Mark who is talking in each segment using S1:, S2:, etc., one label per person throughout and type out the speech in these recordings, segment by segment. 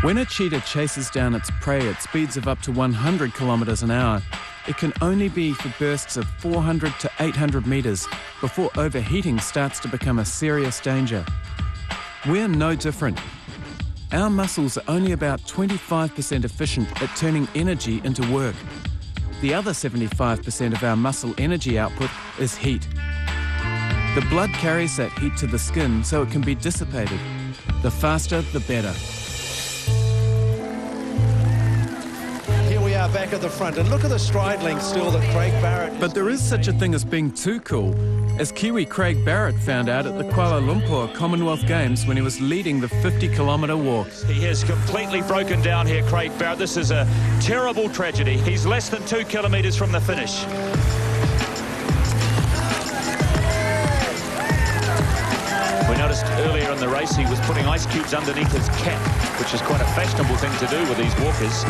S1: When a cheetah chases down its prey at speeds of up to 100 kilometres an hour, it can only be for bursts of 400 to 800 metres before overheating starts to become a serious danger. We're no different. Our muscles are only about 25% efficient at turning energy into work. The other 75% of our muscle energy output is heat. The blood carries that heat to the skin so it can be dissipated. The faster, the better.
S2: Here we are back at the front, and look at the stride length still that Craig Barrett...
S1: But there is such a thing as being too cool, as Kiwi Craig Barrett found out at the Kuala Lumpur Commonwealth Games when he was leading the 50-kilometre walk.
S3: He has completely broken down here, Craig Barrett. This is a terrible tragedy. He's less than 2 kilometres from the finish. We noticed earlier in the race he was putting ice cubes underneath his cap, which is quite a fashionable thing to do with these walkers.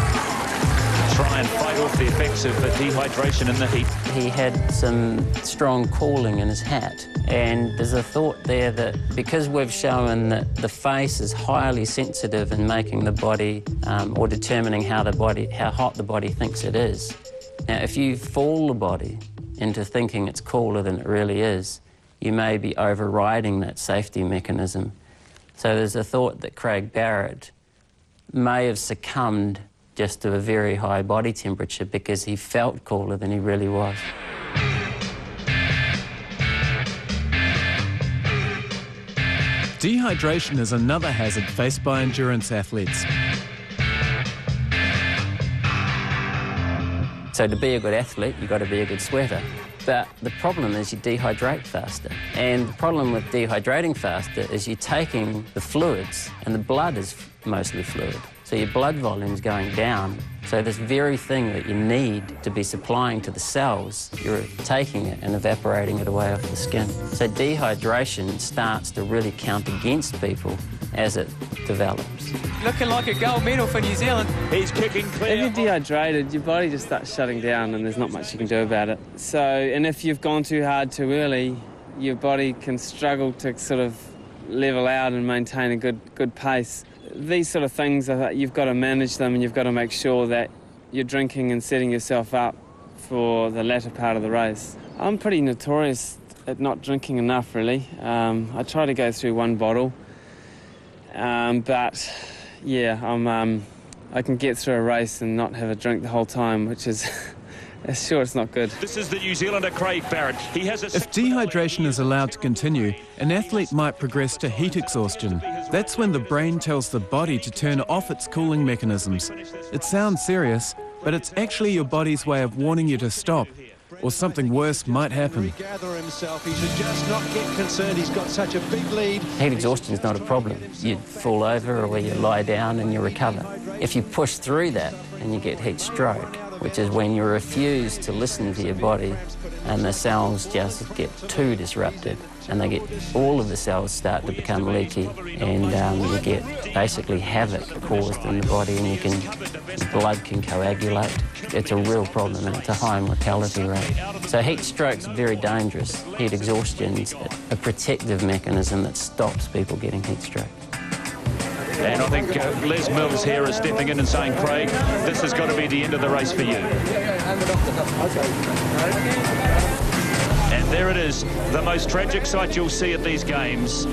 S3: Try and fight off the effects of dehydration in the heat.
S4: He had some strong cooling in his hat, and there's a thought there that because we've shown that the face is highly sensitive in making the body or determining how hot the body thinks it is. Now, if you fool the body into thinking it's cooler than it really is, you may be overriding that safety mechanism. So there's a thought that Craig Barrett may have succumbed just to a very high body temperature because he felt cooler than he really was.
S1: Dehydration is another hazard faced by endurance athletes.
S4: So to be a good athlete, you've got to be a good sweater. But the problem is you dehydrate faster. And the problem with dehydrating faster is you're taking the fluids, and the blood is mostly fluid. So your blood volume's going down. So this very thing that you need to be supplying to the cells, you're taking it and evaporating it away off the skin. So dehydration starts to really count against people as it develops.
S5: Looking like a gold medal for New Zealand.
S3: He's kicking clear.
S6: If you're dehydrated, your body just starts shutting down and there's not much you can do about it. So, and if you've gone too hard too early, your body can struggle to sort of level out and maintain a good pace. These sort of things, you've got to manage them, and you've got to make sure that you're drinking and setting yourself up for the latter part of the race. I'm pretty notorious at not drinking enough, really. I try to go through one bottle, but yeah, I can get through a race and not have a drink the whole time, which is sure it's not good.
S3: This is the New Zealander Craig Barrett. He has
S1: If dehydration is allowed to continue, an athlete might progress to heat exhaustion. That's when the brain tells the body to turn off its cooling mechanisms. It sounds serious, but it's actually your body's way of warning you to stop, or something worse might happen.
S2: Regather himself. He should just not get concerned. He's got such a big lead.
S4: Heat exhaustion is not a problem. You fall over or you lie down and you recover. If you push through that and you get heat stroke, which is when you refuse to listen to your body and the cells just get too disrupted and all of the cells start to become leaky, and you get basically havoc caused in the body, and the blood can coagulate. It's a real problem, and it's a high mortality rate. So heat stroke's very dangerous. Heat exhaustion's a protective mechanism that stops people getting heat stroke.
S3: And I think Les Mills here is stepping in and saying, Craig, this has got to be the end of the race for you. And there it is, the most tragic sight you'll see at these games.